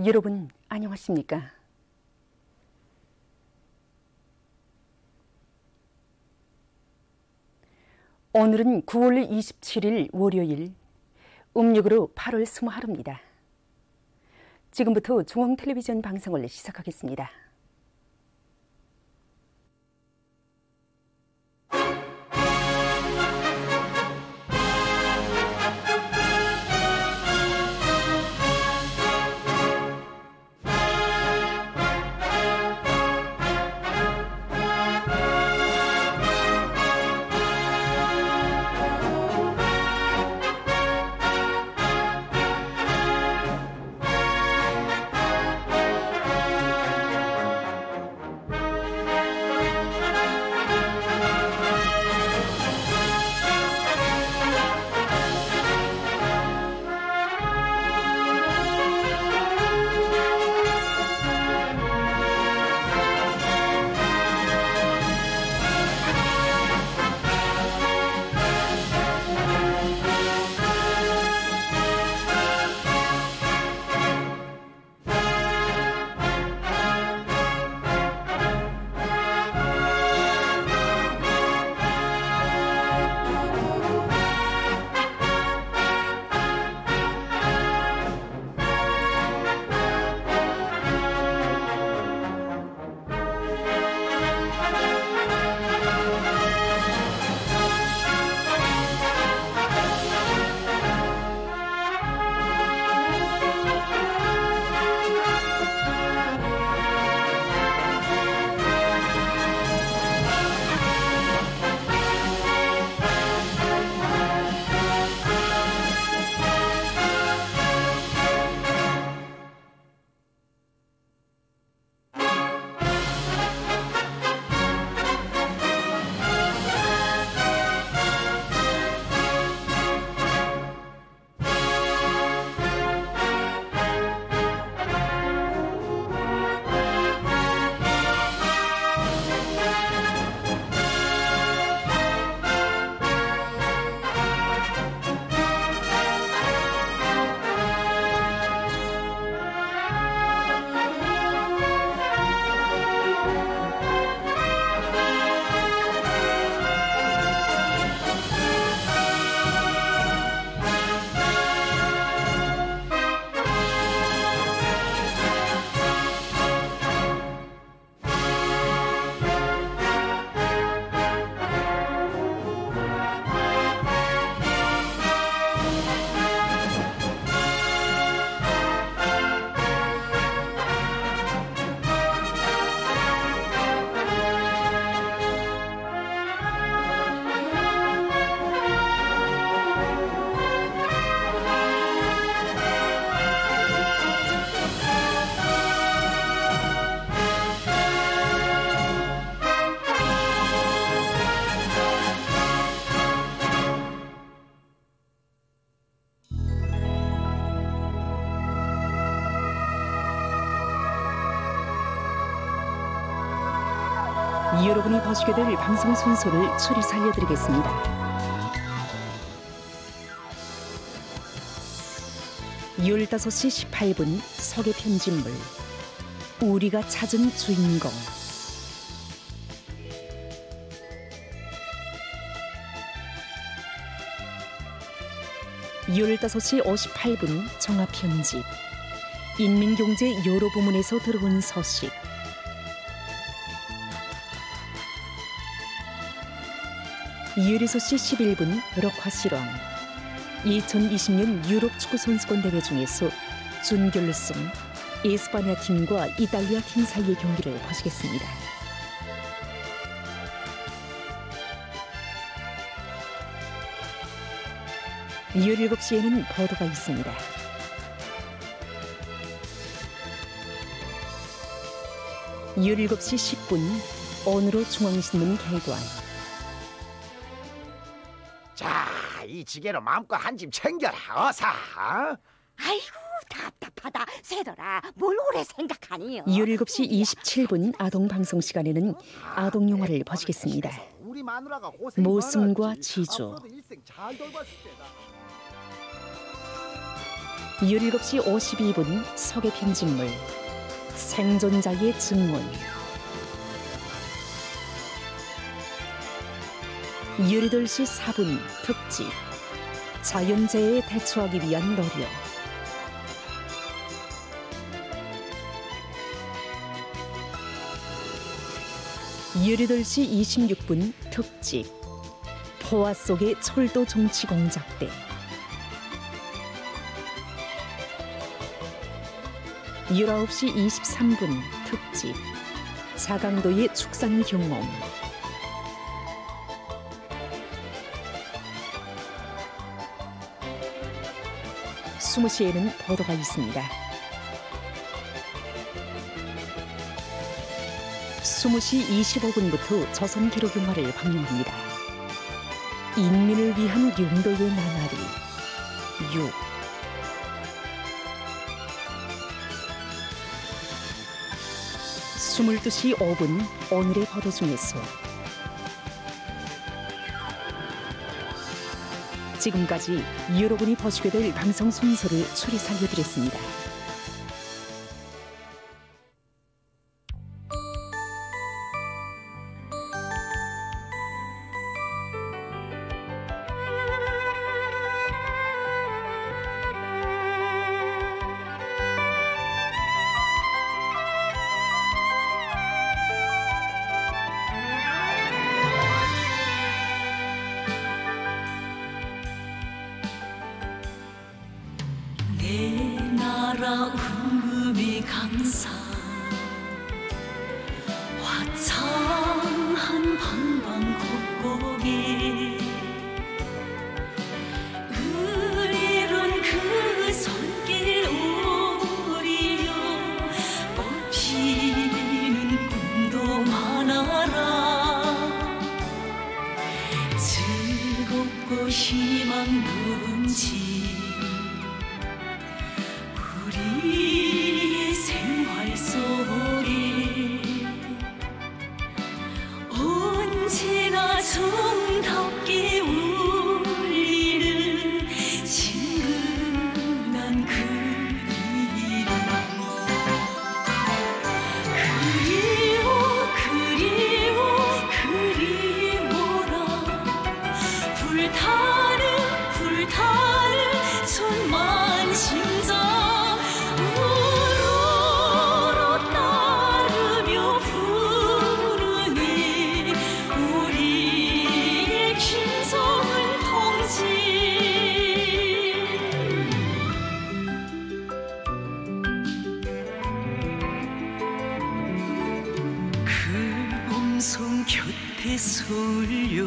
여러분 안녕하십니까? 오늘은 9월 27일 월요일, 음력으로 8월 20하루입니다. 지금부터 중앙텔레비전 방송을 시작하겠습니다. 여러분이 보시게 될 방송 순서를 추리서 알려드리겠습니다. 열다섯 시 18분 소개 편집물 우리가 찾은 주인공, 15시 58분 종합 편집 인민경제 여러 부문에서 들어온 소식, 16시 11분 럭화실황 2020년 유럽 축구 선수권 대회 중에서 준결승 에스파냐 팀과 이탈리아 팀 사이의 경기를 보시겠습니다. 17시에는 보도가 있습니다. 17시 10분 오늘의 중앙신문 개관. 자, 이 지게로 마음껏 한 짐 챙겨라, 어서. 아이고 답답하다. 새더라 뭘 오래 생각하니요. 17시 27분 아동방송 시간에는 아동영화를 보시겠습니다. 모순과 지주. 17시 52분 서계 편집물 생존자의 증언. 18시 4분 특집 자연재해에 대처하기 위한 노력. 18시 26분 특집 포화 속의 철도 정치 공작대. 19시 23분 특집 자강도의 축산 경험. 20시에는 보도가 있습니다. 20시 25분부터 조선기록영화를 방영합니다. 인민을 위한 용도의 나날이 6. 22시 5분 오늘의 보도 중에서 지금까지 여러분이 보시게 될 방송 순서를 추리 살려드렸습니다. 은금이 강산 화창한 방방곡곡이 으리런 그 손길 오리여 꽃피는 꿈도 많아라 즐겁고 희망 넘치 우리의 생활 속에 언제나 정답게 울리는 친근한 그 이름 그리워라 불타는 천만 심장 그 곁에 서울요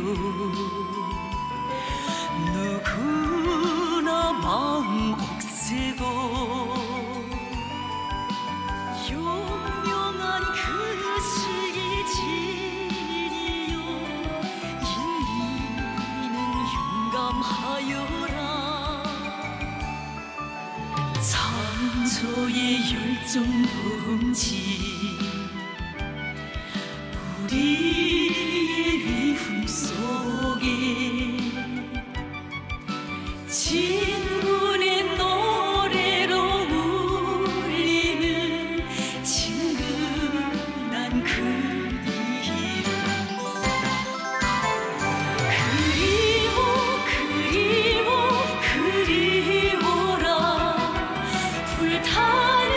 누구나 마음 억세고 용명한 그 시기 진이요 인민은 용감하여라 창조의 열정 넘치 우리의 위훈 속에 진군의 노래로 울리는 친근한 그 이름 그리워라 불타는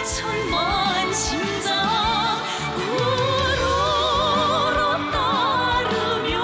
천만 심장 우러러 따르며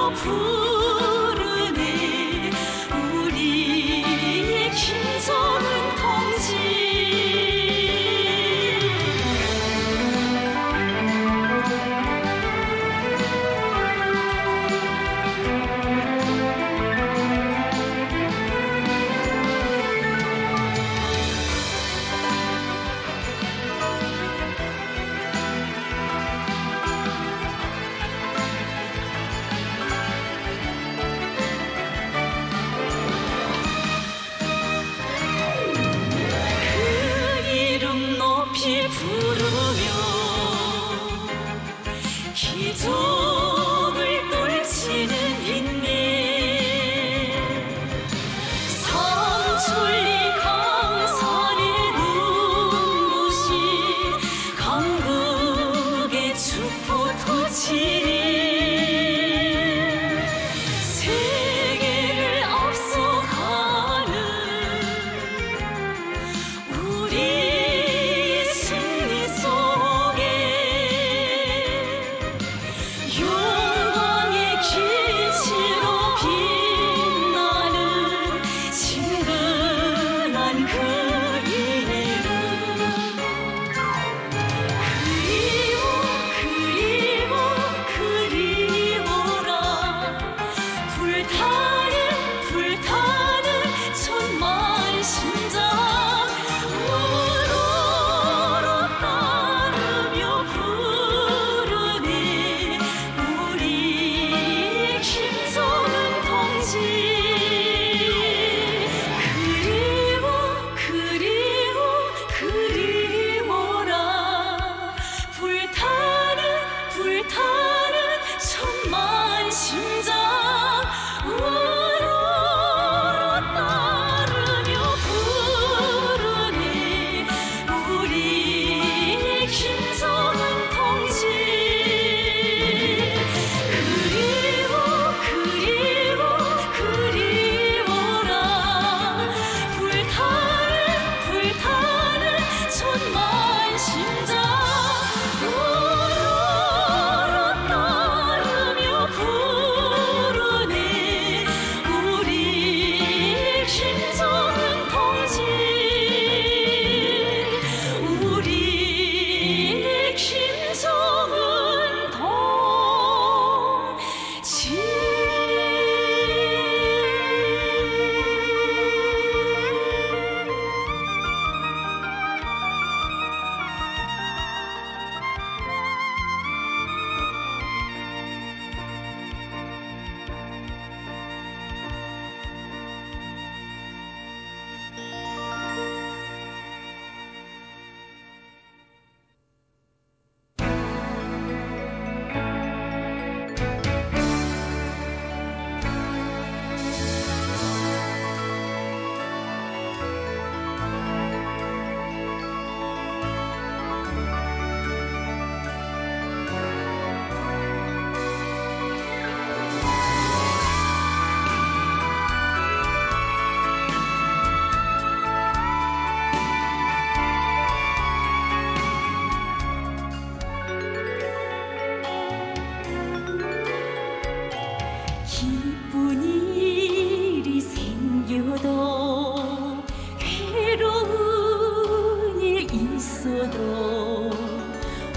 없어도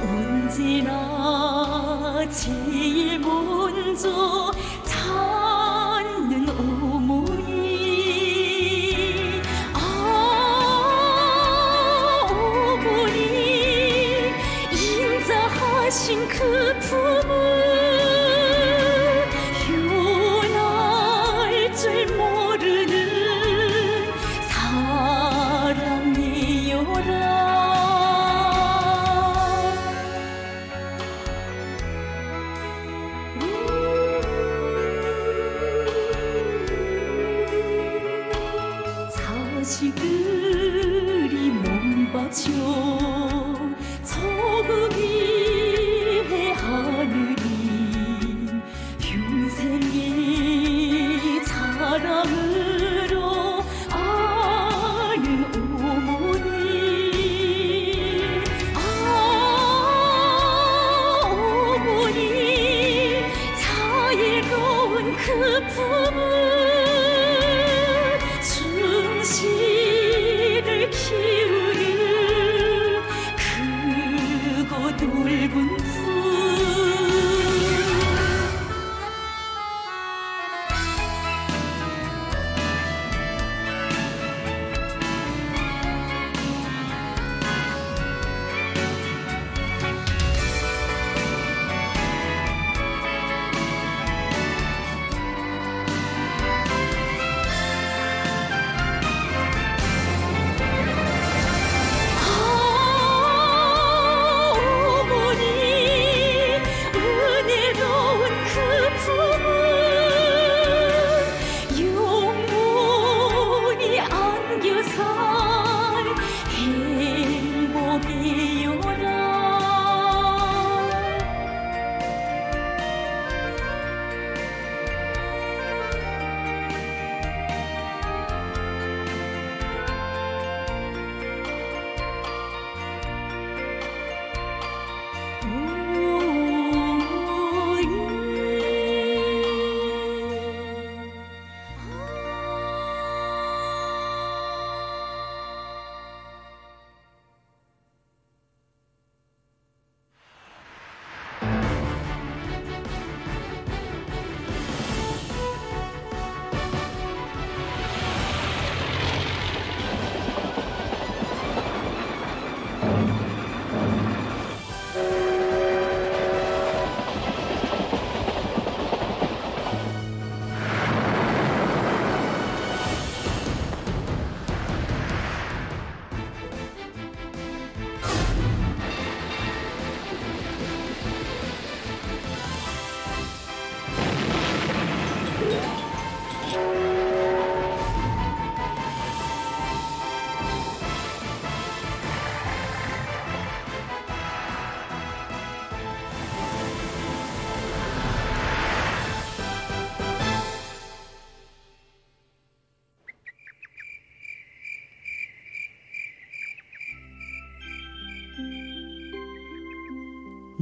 언제나 제일 먼저 찾는 어머니. 어머니 인자하신 그 품을 효날 줄 모르는 사랑이여라. 자식들이 몸바쳐 저그 위해 하느니 평생의 자랑으로 아는 어머니. 어머니 자애로운 그 품을 충실을 키우는 크고 넓은 품.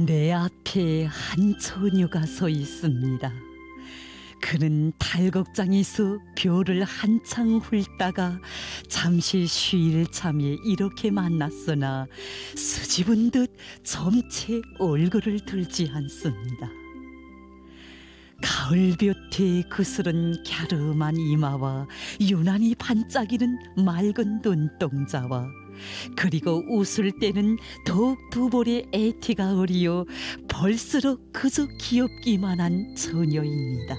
내 앞에 한 처녀가 서 있습니다. 그는 달걱장에서 별을 한창 훑다가 잠시 쉴 참에 이렇게 만났으나 수줍은 듯 점체 얼굴을 들지 않습니다. 가을볕에 그스른 갸름한 이마와 유난히 반짝이는 맑은 눈동자와 그리고 웃을 때는 더욱 두 볼의 애티가 어리어 벌수록 그저 귀엽기만 한 처녀입니다.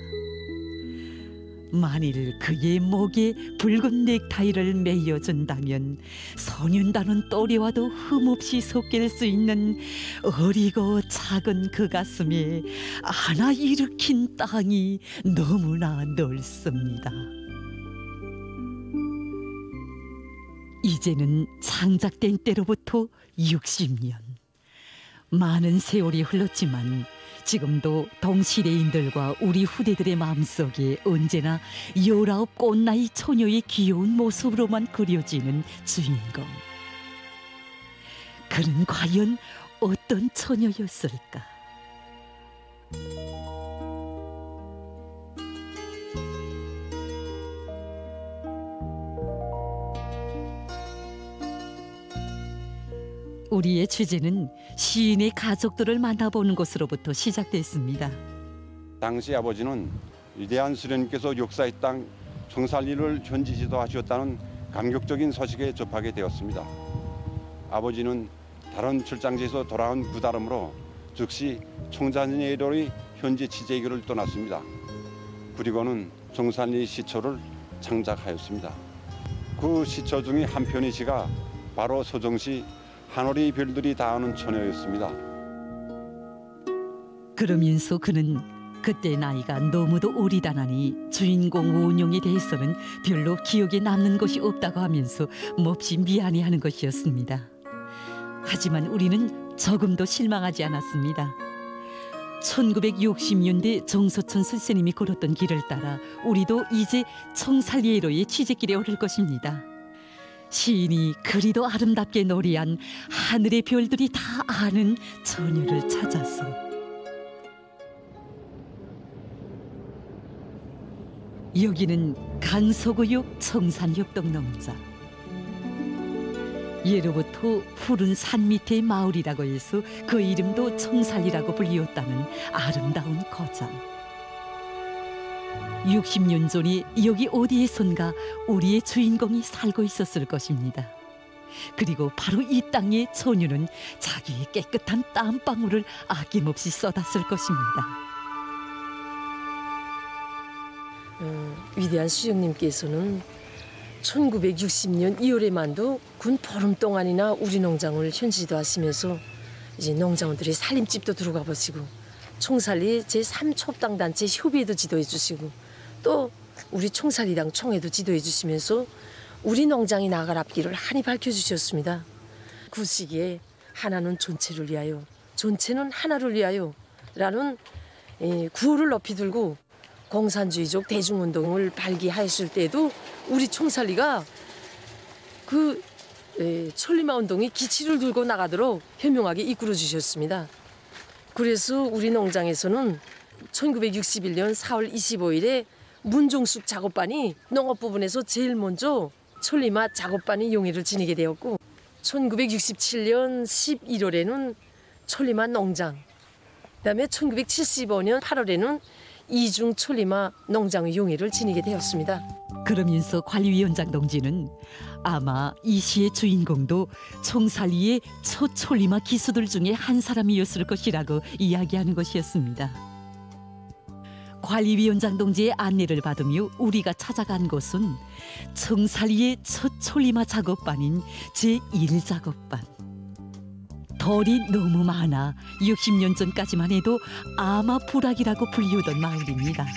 만일 그의 목에 붉은 넥타이를 매여준다면 소년다는 또래와도 흠없이 섞일 수 있는 어리고 작은 그 가슴에 하나 일으킨 땅이 너무나 넓습니다. 이제는 창작된 때로부터 60년. 많은 세월이 흘렀지만 지금도 동시대인들과 우리 후대들의 마음속에 언제나 19 꽃나이 처녀의 귀여운 모습으로만 그려지는 주인공. 그는 과연 어떤 처녀였을까? 우리의 취재는 시인의 가족들을 만나보는 것으로부터 시작됐습니다. 당시 아버지는 위대한 수령님께서 역사의 땅 청살리를 현지 지도하셨다는 감격적인 소식에 접하게 되었습니다. 아버지는 다른 출장지에서 돌아온 그 다름으로 즉시 청산리의 현지 취재기를 떠났습니다. 그리고는 청산리 시초를 창작하였습니다. 그 시초 중에 한 편의 시가 바로 서정시 하늘의 별들이 닿는 처녀였습니다. 그러면서 그는 그때 나이가 너무도 어리다나니 주인공 원용에 대해서는 별로 기억에 남는 것이 없다고 하면서 몹시 미안해하는 것이었습니다. 하지만 우리는 조금도 실망하지 않았습니다. 1960년대 정소천 선생님이 걸었던 길을 따라 우리도 이제 청살리에로의 취재길에 오를 것입니다. 시인이 그리도 아름답게 노래한 하늘의 별들이 다 아는 처녀를 찾아서. 여기는 강서구역 청산협동농장. 예로부터 푸른 산 밑의 마을이라고 해서 그 이름도 청살리라고 불리웠다는 아름다운 거장. 60년 전에 여기 어디에선가 우리의 주인공이 살고 있었을 것입니다. 그리고 바로 이 땅에 처녀는 자기의 깨끗한 땀방울을 아낌없이 쏟았을 것입니다. 위대한 수령님께서는 1960년 2월에만도 군 보름 동안이나 우리 농장을 현지도 하시면서 이제 농장원들의 살림집도 들어가 보시고 총살리 제3첩당 단체 협의회도 지도해 주시고 또 우리 총살리당 총회도 지도해 주시면서 우리 농장이 나갈 앞길을 한이 밝혀주셨습니다. 그 시기에 하나는 전체를 위하여, 전체는 하나를 위하여 라는 구호를 높이 들고 공산주의적 대중운동을 발기하였을 때도 우리 총살리가 그 천리마 운동의 기치를 들고 나가도록 현명하게 이끌어 주셨습니다. 그래서 우리 농장에서는 1961년 4월 25일에 문종숙 작업반이 농업 부분에서 제일 먼저 천리마 작업반의 용의를 지니게 되었고 1967년 11월에는 천리마 농장, 그다음에 1975년 8월에는 이중 천리마 농장의 용의를 지니게 되었습니다. 그러면서 관리위원장 동지는 아마 이 시의 주인공도 총살리의 첫 천리마 기수들 중에 한 사람이었을 것이라고 이야기하는 것이었습니다. 관리위원장 동지의 안내를 받으며 우리가 찾아간 곳은 청살리의 첫 천리마 작업반인 제1작업반. 덜이 너무 많아 60년 전까지만 해도 아마부락이라고 불리우던 마을입니다.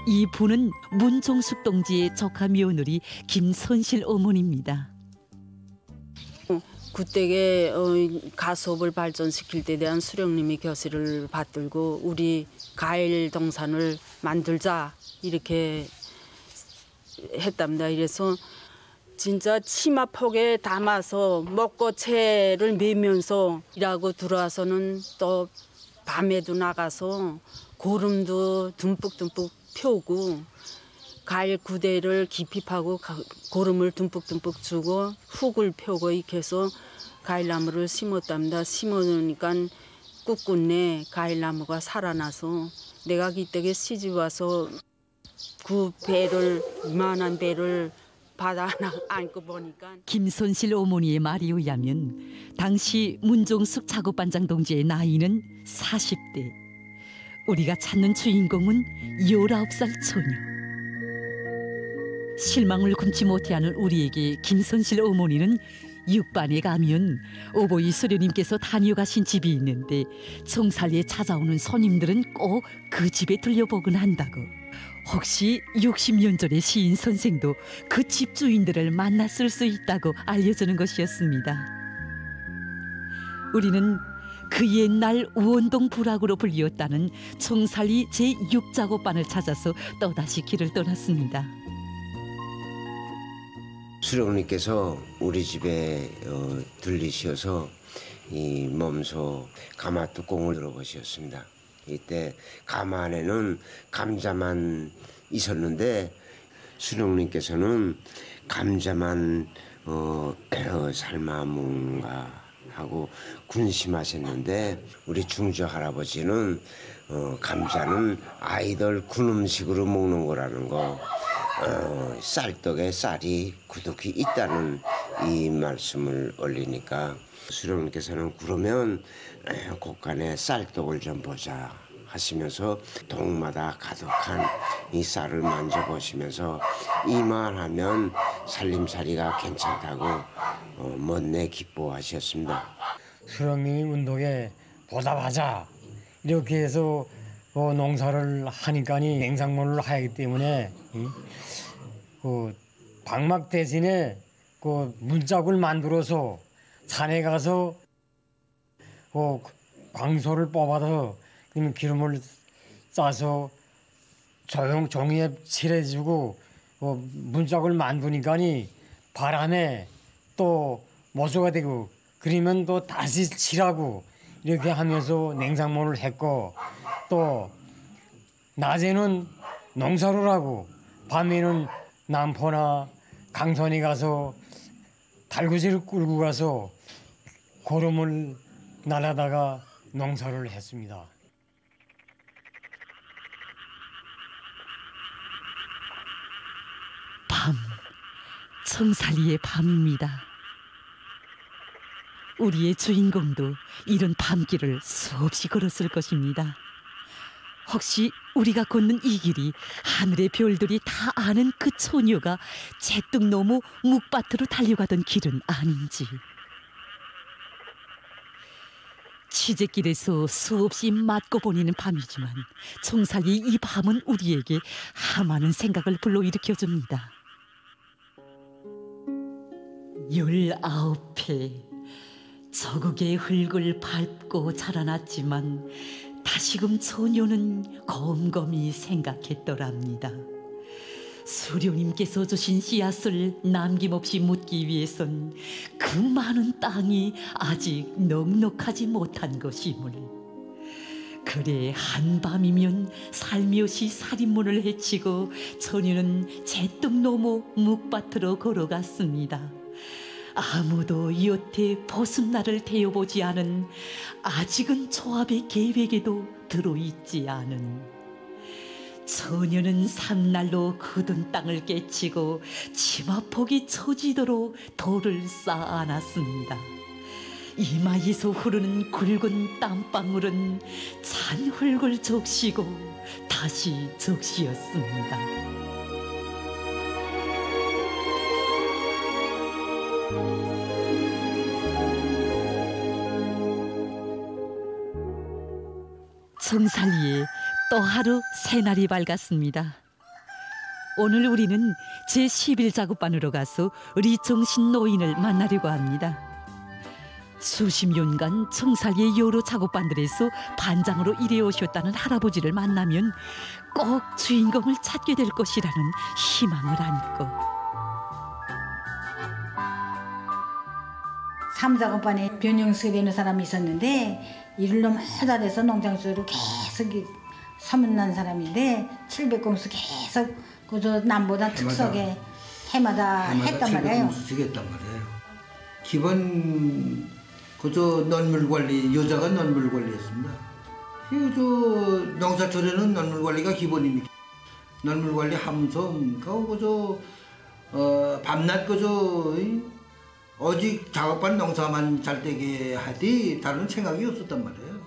이 분은 문종숙 동지의 조카 며느리 김선실 어머니입니다. 그때에 가수업을 발전시킬 때 대한 수령님의 교실을 받들고 우리 가일 동산을 만들자 이렇게 했답니다. 이래서 진짜 치마폭에 담아서 먹고 채를 매면서 일하고 들어와서는 또 밤에도 나가서 고름도 듬뿍듬뿍 펴고 가일 구대를 깊이 파고 고름을 듬뿍듬뿍 주고 흙을 펴고 이렇게 해서 가일나무를 심었답니다. 심어놓으니까 꿋꿋내 가일나무가 살아나서 내가 이때에 시집 와서 그 배를 이만한 배를 바다 하나 안고 보니까 김선실 어머니의 말에 의하면 당시 문종숙 작업반장 동지의 나이는 40대. 우리가 찾는 주인공은 19살 처녀. 실망을 금치 못해하는 우리에게 김선실 어머니는 육반에 가면 오보이 수녀님께서 다녀가신 집이 있는데 청살리에 찾아오는 손님들은 꼭 그 집에 들려보곤 한다고. 혹시 60년 전의 시인 선생도 그 집주인들을 만났을 수 있다고 알려주는 것이었습니다. 우리는 그 옛날 원동 부락으로 불리웠다는 청살리 제6작업반을 찾아서 또다시 길을 떠났습니다. 수령님께서 우리 집에 들리셔서 이 몸소 가마 뚜껑을 열어보셨습니다. 이때 가마 안에는 감자만 있었는데 수령님께서는 감자만 삶아 뭔가 하고 군심하셨는데 우리 중조 할아버지는 감자는 아이들 군 음식으로 먹는 거라는 거, 쌀떡에 쌀이 구독이 있다는 이 말씀을 올리니까 수령님께서는 그러면 곳간에 쌀떡을 좀 보자 하시면서 동마다 가득한 이 쌀을 만져보시면서 이만하면 살림살이가 괜찮다고 못내 기뻐하셨습니다. 수령님이 운동에 보답하자 이렇게 해서 농사를 하니까니 냉상모를 하기 때문에 그 방막 대신에 그 문짝을 만들어서 산에 가서 광소를 뽑아서 기름을 싸서 종이에 칠해주고 문짝을 만드니까니 바람에 또 모수가 되고 그러면 또 다시 칠하고 이렇게 하면서 냉상모를 했고 또 낮에는 농사를 하고 밤에는 남포나 강선에 가서 달구지를 끌고 가서 고름을 날아다가 농사를 했습니다. 밤, 청살리의 밤입니다. 우리의 주인공도 이런 밤길을 수없이 걸었을 것입니다. 혹시 우리가 걷는 이 길이 하늘의 별들이 다 아는 그 처녀가 재뚝 넘어 묵밭으로 달려가던 길은 아닌지. 취재길에서 수없이 맞고 보내는 밤이지만 청살리 이 밤은 우리에게 하많은 생각을 불러일으켜줍니다. 19회 저국의 흙을 밟고 자라났지만 다시금 처녀는 곰곰이 생각했더랍니다. 수료님께서 주신 씨앗을 남김없이 묻기 위해선 그 많은 땅이 아직 넉넉하지 못한 것임을. 그래 한밤이면 살며시 살인문을 해치고 처녀는 재뚝 넘어 묵밭으로 걸어갔습니다. 아무도 여태 보습날을 태워보지 않은, 아직은 조합의 계획에도 들어있지 않은. 처녀는 삼날로 굳은 땅을 깨치고 치마폭이 처지도록 돌을 쌓아놨습니다. 이마에서 흐르는 굵은 땀방울은 잔흙을 적시고 다시 적시었습니다. 청살리에 또 하루 새날이 밝았습니다. 오늘 우리는 제11작업반으로 가서 리정신 노인을 만나려고 합니다. 수십 년간 청살리의 여러 작업반들에서 반장으로 일해오셨다는 할아버지를 만나면 꼭 주인공을 찾게 될 것이라는 희망을 안고 3작업반에 변영섭이라는 사람이 있었는데 일을 너무 못해서 농장수로 계속 소문난 사람인데 700공수 계속 그저 남보다 특석에 해마다 했단 말이에요. 700공수 지겠단 말이에요. 기본 그저 넌물 관리, 여자가 넌물 관리했습니다. 저 농사철에는 넌물 관리가 기본입니다. 넌물 관리 하면서 그저 밤낮 그저 오직 작업반 농사만 잘 되게 하지 다른 생각이 없었단 말이에요.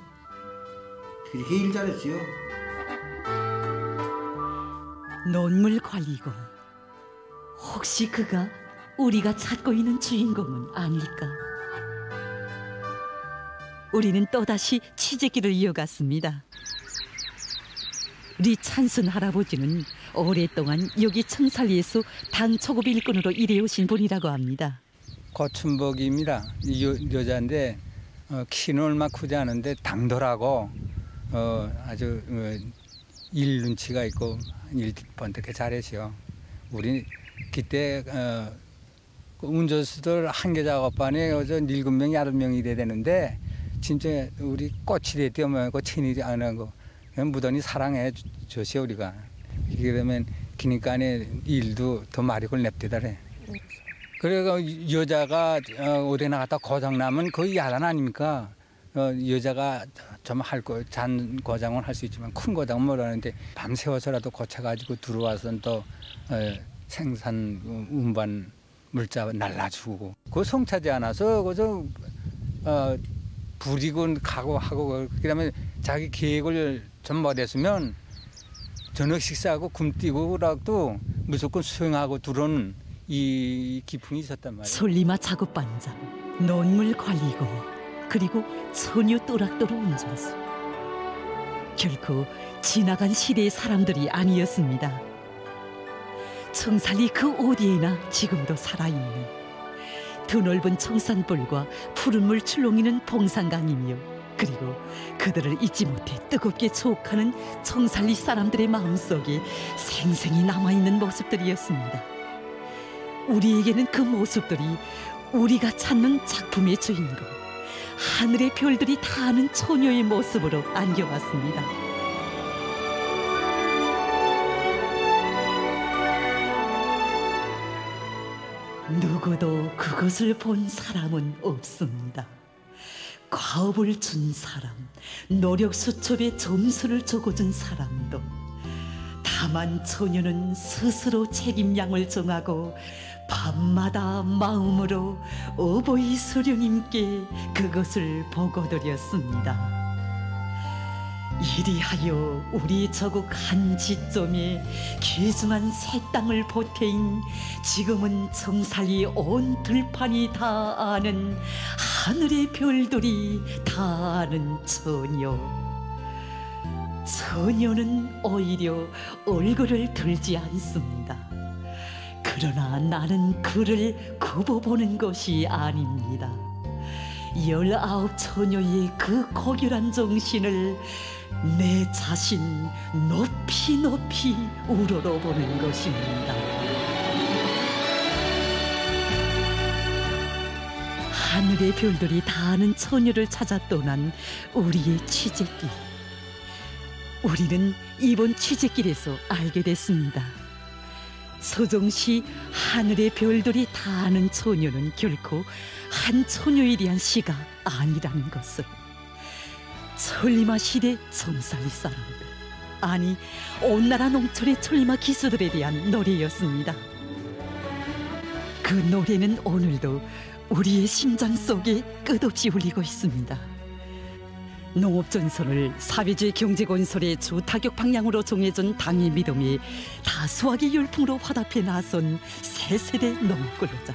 그렇게 일 잘했어요. 논물 관리공. 혹시 그가 우리가 찾고 있는 주인공은 아닐까? 우리는 또다시 취재길을 이어갔습니다. 리찬순 할아버지는 오랫동안 여기 청살리에서 당초급 일꾼으로 일해오신 분이라고 합니다. 고춘복입니다. 여자인데 키는 얼마 크지 않은데 당돌하고 아주 일 눈치가 있고 일 번뜩하게 잘하시오. 우리 그때 운전수들 한개 작업반에 7명이 8명이 이래야 되는데 진짜 우리 꽃이 되면 친일이 안 하고 무던히 사랑해 주시오 우리가. 그러면 기니까 일도 더 마력을 냅대다래. 그래가 여자가 어디 나갔다 고장 나면 거의 야단 아닙니까? 여자가 좀 잔 고장은 할 수 있지만 큰 고장은 못하는데 밤새워서라도 고쳐가지고 들어와서 또 생산 운반 물자 날라주고 그 성차지 않아서 그저 부리고 가고 하고 그다음에 자기 계획을 좀 못했으면 저녁 식사하고 굶뛰고라도 무조건 수행하고 들어오는 이 기풍이 있었단 말이에요. 솔리마 작업 반장, 논물 관리고 그리고 처녀 또락도로 운전수. 결코 지나간 시대의 사람들이 아니었습니다. 청살리 그 어디에나 지금도 살아있는 드넓은 청산벌과 푸른 물 출렁이는 봉산강이며 그리고 그들을 잊지 못해 뜨겁게 추억하는 청살리 사람들의 마음속에 생생히 남아있는 모습들이었습니다. 우리에게는 그 모습들이 우리가 찾는 작품의 주인공 하늘의 별들이 다 아는 처녀의 모습으로 안겨왔습니다. 누구도 그것을 본 사람은 없습니다. 과업을 준 사람, 노력 수첩에 점수를 적어준 사람도 다만 처녀는 스스로 책임량을 정하고 밤마다 마음으로 어버이 수령님께 그것을 보고드렸습니다. 이리하여 우리 저국 한 지점에 귀중한 새 땅을 보태인 지금은 청살리 온 들판이 다 아는 하늘의 별들이 다 아는 처녀. 처녀는 오히려 얼굴을 들지 않습니다. 그러나 나는 그를 굽어보는 것이 아닙니다. 19 처녀의 그 고결한 정신을 내 자신 높이 높이 우러러보는 것입니다. 하늘의 별들이 다 아는 처녀를 찾아 떠난 우리의 취재길. 우리는 이번 취재길에서 알게 됐습니다. 서정시 하늘의 별들이 다 아는 처녀는 결코 한 처녀에 대한 시가 아니라는 것을. 천리마 시대 청살리 사람들, 아니 온 나라 농촌의 천리마 기수들에 대한 노래였습니다. 그 노래는 오늘도 우리의 심장 속에 끝없이 울리고 있습니다. 농업전선을 사회주의 경제건설의 주 타격 방향으로 정해준 당의 믿음이 다수하게 열풍으로 화답해 나선 새 세대 농업근로자들.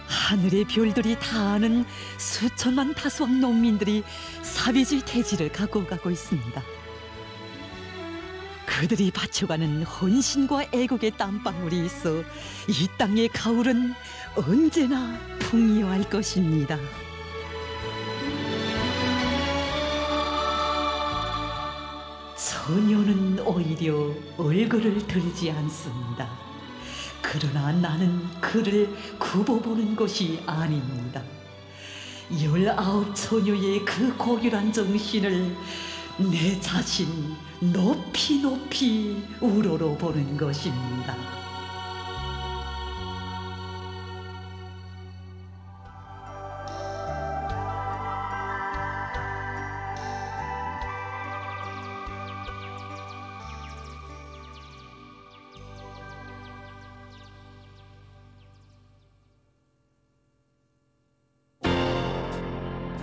하늘의 별들이 다 아는 수천만 다수학 농민들이 사회주의 태지를 갖고 가고 있습니다. 그들이 바쳐가는 헌신과 애국의 땀방울이 있어 이 땅의 가을은 언제나 풍요할 것입니다. 처녀는 오히려 얼굴을 들지 않습니다. 그러나 나는 그를 굽어보는 것이 아닙니다. 19 처녀의 그 고결한 정신을 내 자신 높이 높이 우러러보는 것입니다.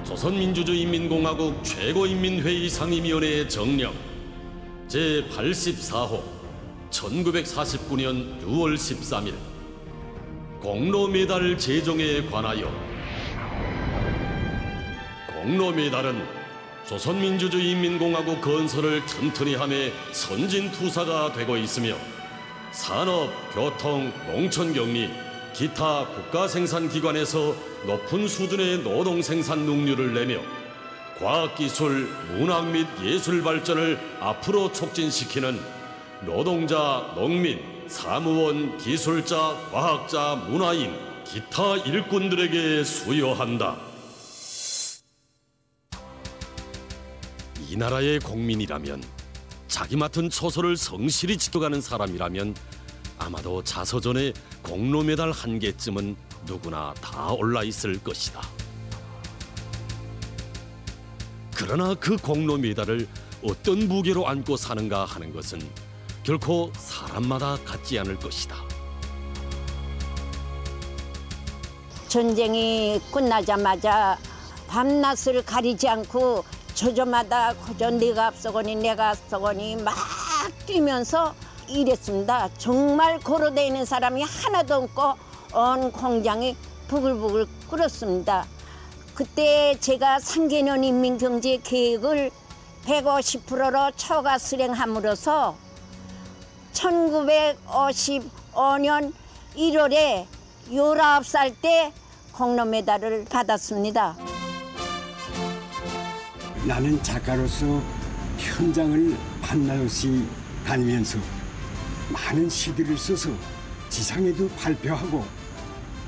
조선민주주의인민공화국 최고인민회의 상임위원회의 정령 제84호 1949년 6월 13일 공로메달 제정에 관하여 공로메달은 조선민주주의인민공화국 건설을 튼튼히 함에 선진투사가 되고 있으며 산업, 교통, 농촌격리, 기타 국가생산기관에서 높은 수준의 노동생산 능률을 내며 과학기술, 문학 및 예술 발전을 앞으로 촉진시키는 노동자, 농민, 사무원, 기술자, 과학자, 문화인, 기타 일꾼들에게 수여한다. 이 나라의 국민이라면, 자기 맡은 처소를 성실히 지켜가는 사람이라면 아마도 자서전에 공로 메달 한 개쯤은 누구나 다 올라 있을 것이다. 그러나 그 공로 메달을 어떤 무게로 안고 사는가 하는 것은 결코 사람마다 같지 않을 것이다. 전쟁이 끝나자마자 밤낮을 가리지 않고 조조마다 그저 내가 앞서거니 내가 앞서거니 막 뛰면서 일했습니다. 정말 고로되어 사람이 하나도 없고 온 공장이 부글부글 끓었습니다. 그때 제가 3개년 인민경제 계획을 150%로 초과 수행함으로써 1955년 1월에 19살 때 공로 메달을 받았습니다. 나는 작가로서 현장을 밤낮없이 다니면서 많은 시들을 써서 지상에도 발표하고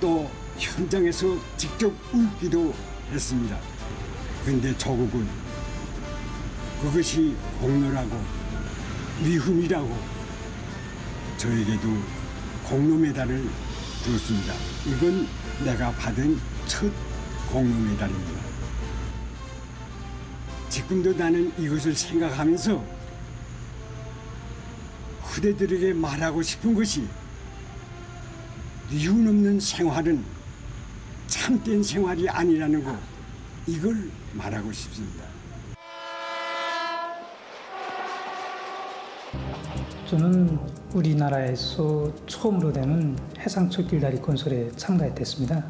또 현장에서 직접 읽기도 했습니다. 그런데 조국은 그것이 공로라고 위훈이라고 저에게도 공로 메달을 줬습니다. 이건 내가 받은 첫 공로 메달입니다. 지금도 나는 이것을 생각하면서 후대들에게 말하고 싶은 것이 이유 없는 생활은 참된 생활이 아니라는 거, 이걸 말하고 싶습니다. 저는 우리나라에서 처음으로 되는 해상철 길다리 건설에 참가했습니다.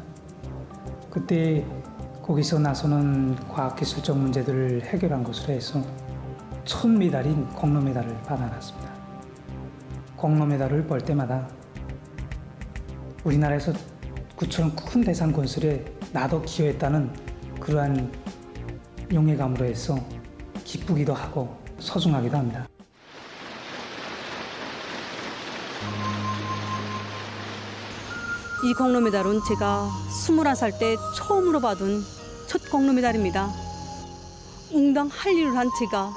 그때 거기서 나서는 과학기술적 문제들을 해결한 것으로 해서 첫 메달인 공로 메달을 받아놨습니다. 공로 메달을 볼 때마다 우리나라에서 그처럼 큰 대산 건설에 나도 기여했다는 그러한 용예감으로 해서 기쁘기도 하고 소중하기도 합니다. 이 공로 메달은 제가 21살 때 처음으로 받은 첫 공로 메달입니다. 웅당 할 일을 한 제가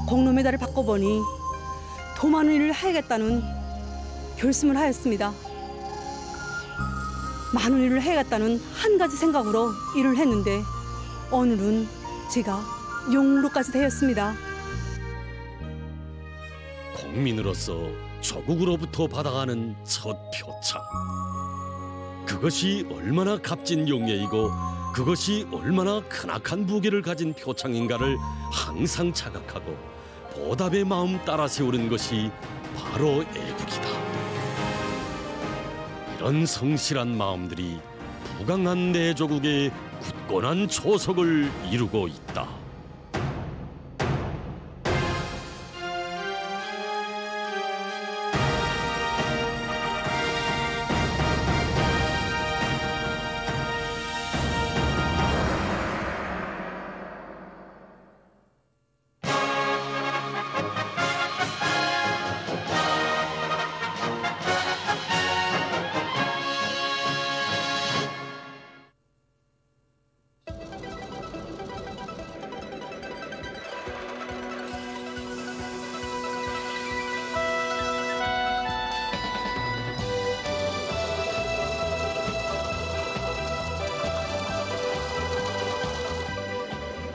공로 메달을 받고 보니 더 많은 일을 해야겠다는 결심을 하였습니다. 많은 일을 해야겠다는 한 가지 생각으로 일을 했는데 오늘은 제가 용로까지 되었습니다. 국민으로서 조국으로부터 받아가는 첫 표창. 그것이 얼마나 값진 용예이고 그것이 얼마나 크나큰 무게를 가진 표창인가를 항상 자각하고 보답의 마음 따라 세우는 것이 바로 애국이다. 이런 성실한 마음들이 부강한 내 조국의 굳건한 초석을 이루고 있다.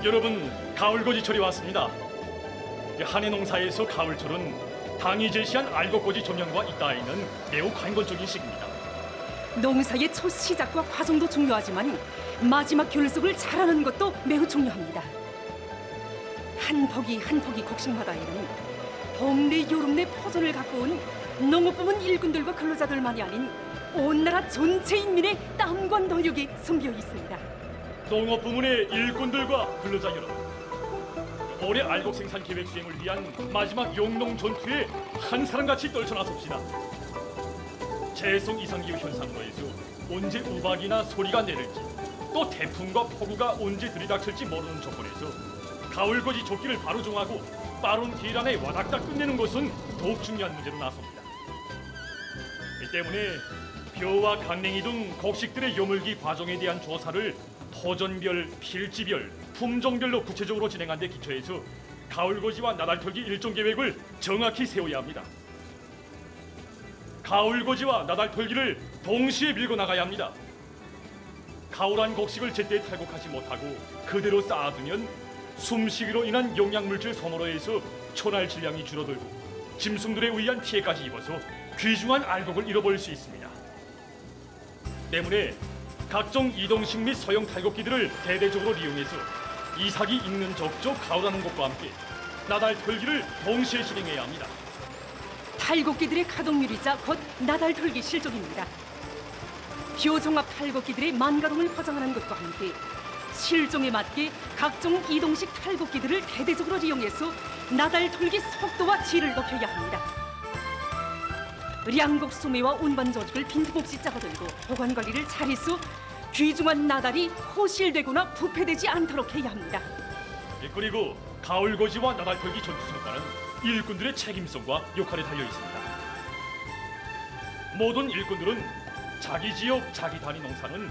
여러분, 가을고지철이 왔습니다. 한해 농사에서 가을철은 당이 제시한 알곡고지 조명과 이따위는 매우 관건적인 시기입니다. 농사의 첫 시작과 과정도 중요하지만 마지막 결속을 잘하는 것도 매우 중요합니다. 한 포기 한 포기 곡식마다에는 봄 내 여름 내 포전을 갖고 온 농업부문 일꾼들과 근로자들만이 아닌 온 나라 전체 인민의 땀과 노력이 숨겨 있습니다. 농업부문의 일꾼들과 근로자 여러분, 올해 알곡 생산 계획 수행을 위한 마지막 용농 전투에 한 사람같이 떨쳐나섭시다. 재성 이상기후 현상으로 해서 언제 우박이나 소리가 내릴지, 또 태풍과 폭우가 언제 들이닥칠지 모르는 조건에서 가을거지 조끼를 바로 정하고 빠른 길 안에 와닥닥 끝내는 것은 더욱 중요한 문제로 나섭니다. 이 때문에 벼와 강냉이 등 곡식들의 여물기 과정에 대한 조사를 토전별, 필지별, 품종별로 구체적으로 진행한 데 기초해서 가을거지와 나달털기 일정 계획을 정확히 세워야 합니다. 가울고지와 나달털기를 동시에 밀고 나가야 합니다. 가울한 곡식을 제때 탈곡하지 못하고 그대로 쌓아두면 숨쉬기로 인한 용약물질 소모로에서 초날 질량이 줄어들고 짐승들에 의한 피해까지 입어서 귀중한 알곡을 잃어버릴 수 있습니다. 때문에 각종 이동식 및 소형 탈곡기들을 대대적으로 이용해서 이삭이 익는 족족 가울하는 것과 함께 나달털기를 동시에 실행해야 합니다. 탈곡기들의 가동률이자 곧 나달털기 실적입니다. 효종합 탈곡기들의 만가동을 보장하는 것과 함께 실종에 맞게 각종 이동식 탈곡기들을 대대적으로 이용해서 나달털기 속도와 질을 높여야 합니다. 량곡 소매와 운반 조직을 빈틈없이 잡아들고 보관 관리를 잘해서 귀중한 나달이 호실되거나 부패되지 않도록 해야 합니다. 그리고 가울고지와 나달털기 전투 성과는 일꾼들의 책임성과 역할에 달려 있습니다. 모든 일꾼들은 자기 지역, 자기 단위 농사는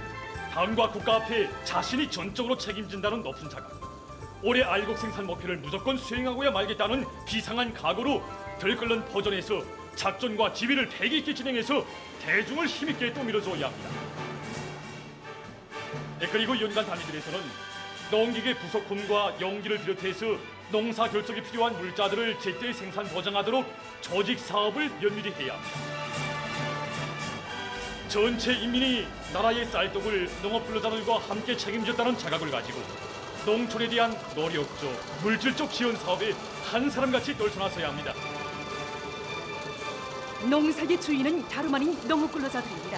당과 국가 앞에 자신이 전적으로 책임진다는 높은 자각, 올해 알곡 생산 목표를 무조건 수행하고야 말겠다는 비상한 각오로 들끓는 포전에서 작전과 지휘를 패기 있게 진행해서 대중을 힘있게 또 밀어줘야 합니다. 그리고 연간 단위들에서는 농기계 부속품과 용기를 비롯해서 농사 결석에 필요한 물자들을 제때 생산 보장하도록 조직 사업을 면밀히 해야 합니다. 전체 인민이 나라의 쌀떡을 농업 근로자들과 함께 책임졌다는 자각을 가지고 농촌에 대한 노력적, 물질적 지원 사업에 한 사람같이 떨쳐나서야 합니다. 농사의 주인은 다름 아닌 농업 근로자들입니다.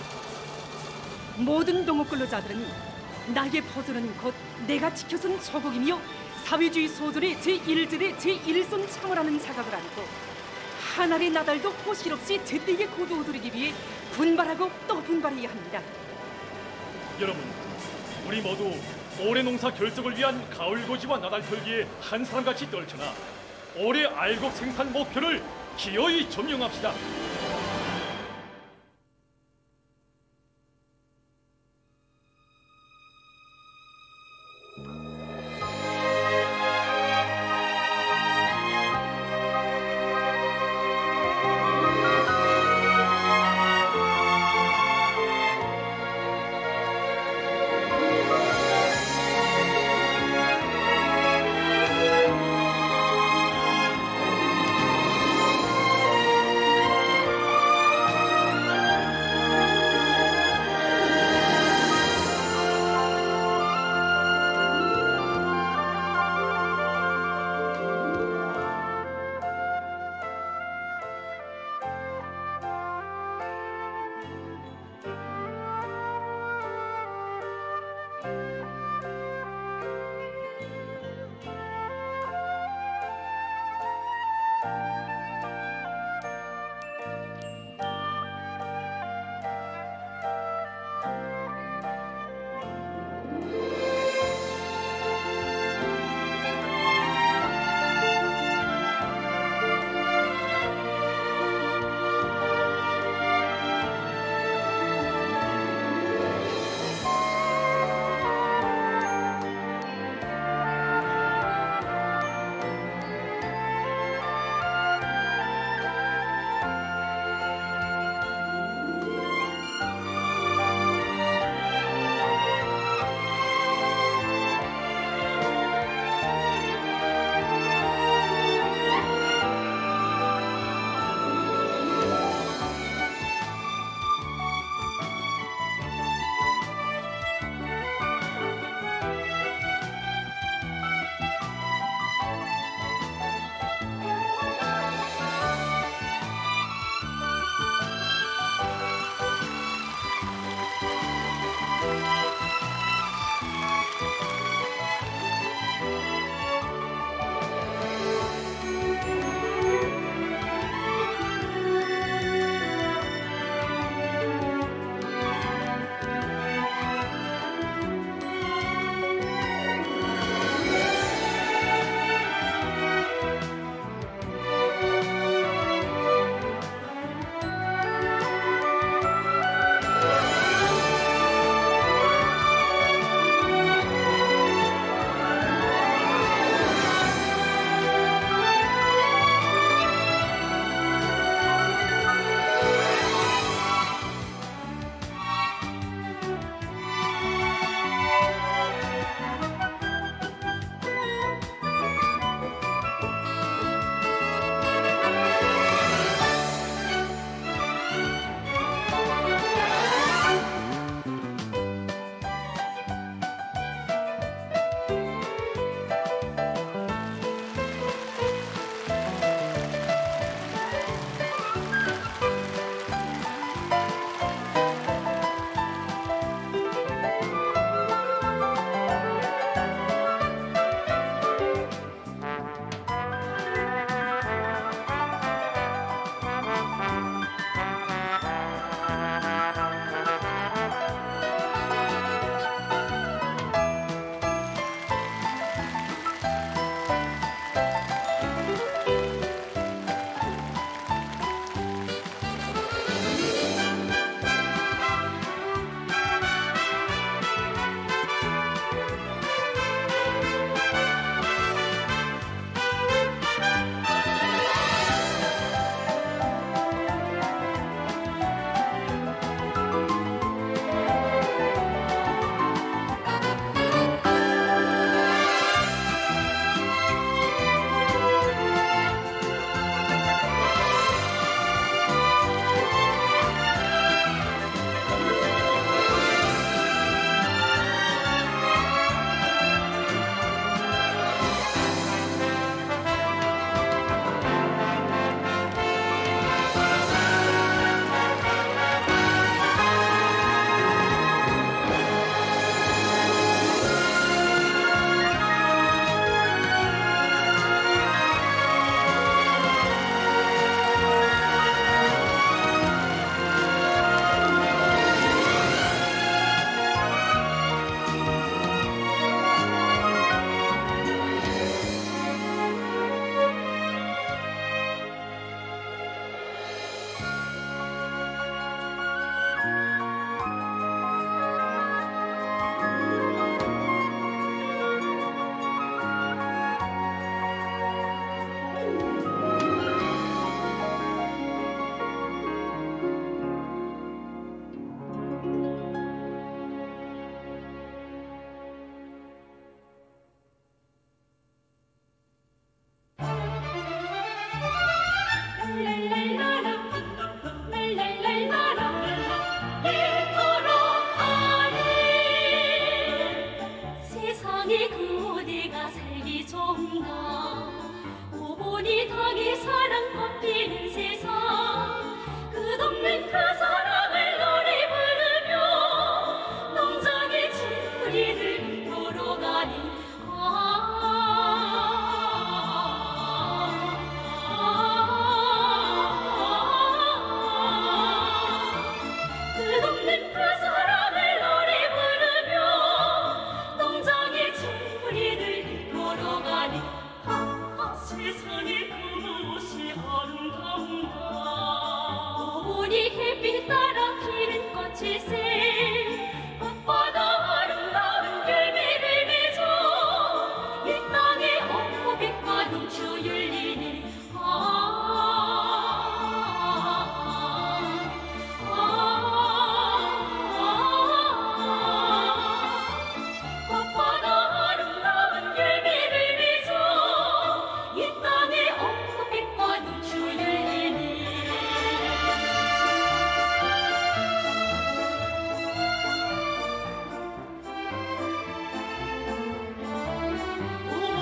모든 농업 근로자들은 나의 포도는 곧 내가 지켜선 조국이며 사회주의 소존의 제1제대 제1선 참으라는 자각을 안고 한 알의 나달도 호실 없이 제때에 거두어들이기 위해 분발하고 또 분발해야 합니다. 여러분, 우리 모두 올해 농사 결석을 위한 가을고지와 나달털기에 한 사람같이 떨쳐나 올해 알곡 생산 목표를 기어이 점령합시다.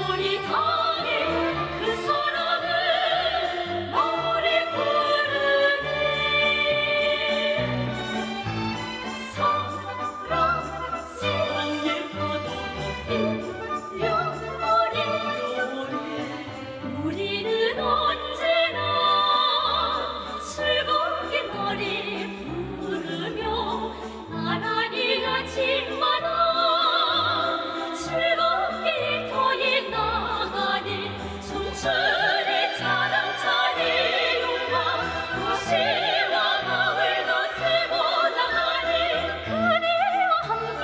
우리 당의 그 사랑을 노래 부르네. 사랑의 파도가 밀려오니 우리는 언제나 즐겁게 노래 부르며 나란히 아침마다 즐겁게 터에 나가는 청춘의 자랑찬의 용과 도시와 마을도 세고 나가는 그대와 함께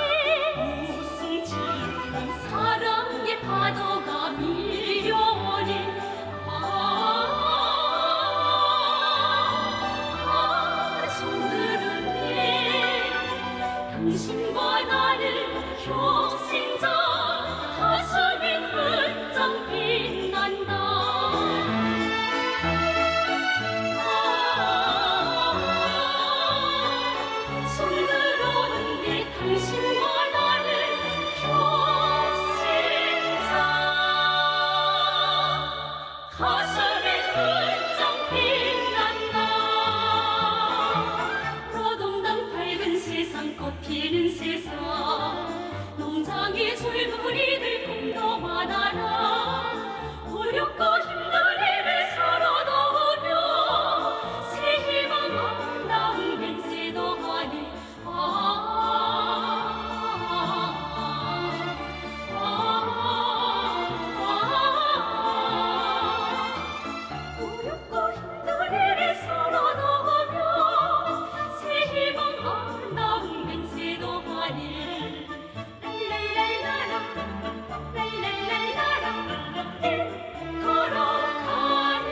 웃음 지는 사랑의 파도가 밀려오니 정들은네 당신과 나는 혁신자 가슴이 훌쩍 빛난다. 정들었는데 당신과 나는 혁신자 가슴이 훌쩍 빛난다. 노동당 밝은 세상 꽃피는 세상 농장의 줄무리들 꿈도 많아라. 어렵고 힘든 일을 서로 도우며 새 희망 아름다운 맹세도 하니 어렵고 힘든 일을 서로 도우며 새 희망 아름다운 맹세도 하니 랄랄랄라라 랄랄랄라라 걸어가네.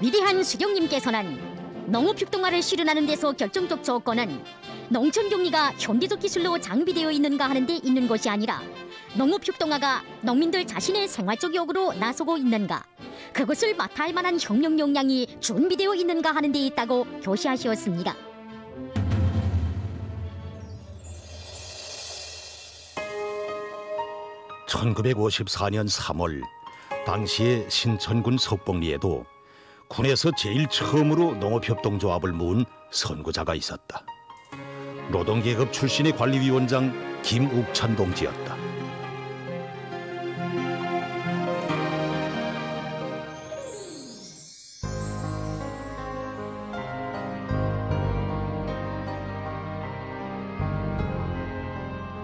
위대한 수령님께서는 농업협동화를 실현하는 데서 결정적 조건은 농촌경리가 현대적 기술로 장비되어 있는가 하는 데 있는 것이 아니라 농업협동화가 농민들 자신의 생활적 요구로 나서고 있는가, 그것을 맡아할 만한 혁명 역량이 준비되어 있는가 하는 데 있다고 교시하셨습니다. (1954년 3월) 당시의 신천군 석봉리에도 군에서 제일 처음으로 농업협동조합을 모은 선구자가 있었다. 노동계급 출신의 관리위원장 김욱찬 동지였다.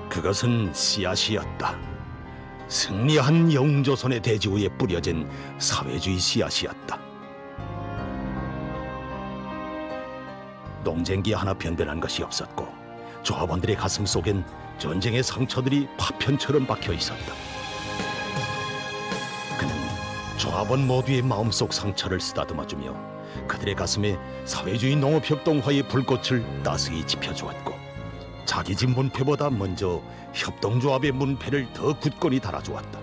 그것은 씨앗이었다. 승리한 영조선의 대지 위에 뿌려진 사회주의 씨앗이었다. 농쟁기 하나 변변한 것이 없었고 조합원들의 가슴 속엔 전쟁의 상처들이 파편처럼 박혀 있었다. 그는 조합원 모두의 마음속 상처를 쓰다듬어주며 그들의 가슴에 사회주의 농업협동화의 불꽃을 따스히 지펴주었고 자기 집 문패보다 먼저 협동조합의 문패를 더 굳건히 달아주었다.